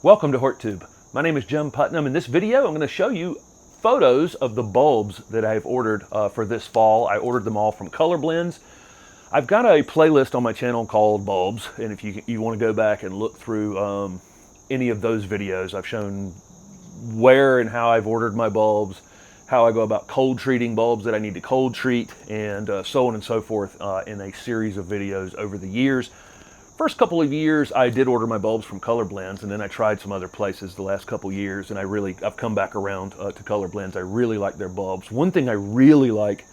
Welcome to HortTube. My name is Jim Putnam. In this video, I'm going to show you photos of the bulbs that I've ordered for this fall. I ordered them all from Colorblends. I've got a playlist on my channel called Bulbs, and if you want to go back and look through any of those videos, I've shown where and how I've ordered my bulbs, how I go about cold treating bulbs that I need to cold treat, and so on and so forth in a series of videos over the years. First couple of years, I did order my bulbs from Colorblends, and then I tried some other places the last couple years, and I've come back around to Colorblends. I really like their bulbs. One thing I really like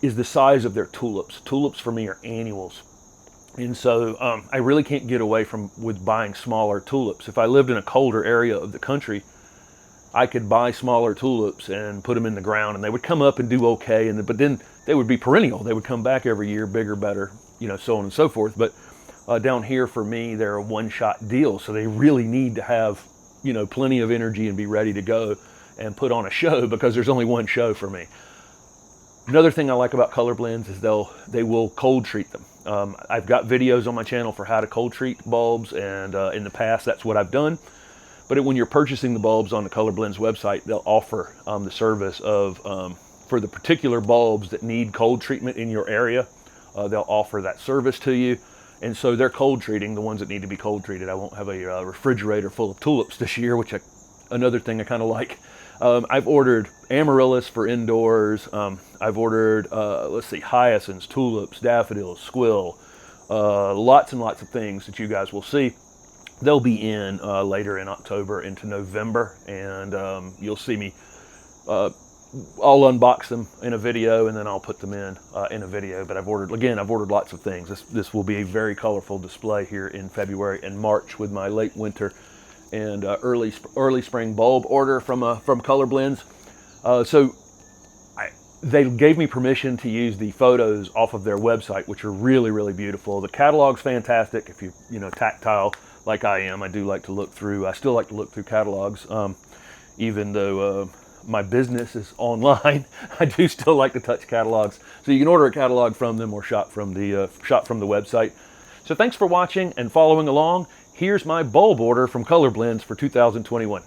is the size of their tulips. Tulips for me are annuals, and so I really can't get away with buying smaller tulips. If I lived in a colder area of the country, I could buy smaller tulips and put them in the ground, and they would come up and do okay, but then they would be perennial. They would come back every year, bigger, better, so on and so forth. But down here for me, they're a one-shot deal, so they really need to have, plenty of energy and be ready to go and put on a show, because there's only one show for me. Another thing I like about Colorblends is they will cold treat them. I've got videos on my channel for how to cold treat bulbs, and in the past that's what I've done. But when you're purchasing the bulbs on the Colorblends website, they'll offer the service of, for the particular bulbs that need cold treatment in your area, they'll offer that service to you. And so they're cold treating the ones that need to be cold treated. I won't have a refrigerator full of tulips this year, which another thing I kind of like. I've ordered amaryllis for indoors. I've ordered, hyacinths, tulips, daffodils, squill, lots and lots of things that you guys will see. They'll be in later in October into November, and you'll see me. I'll unbox them in a video, and then I'll put them in a video. But I've ordered lots of things. This will be a very colorful display here in February and March with my late winter and early spring bulb order from Colorblends. They gave me permission to use the photos off of their website, which are really, really beautiful. The catalog's fantastic. If you're tactile like I am, I do like to look through. I still like to look through catalogs, even though my business is online. I do still like to touch catalogs, so you can order a catalog from them or shop from the website. So thanks for watching and following along. Here's my bulb order from Colorblends for 2021.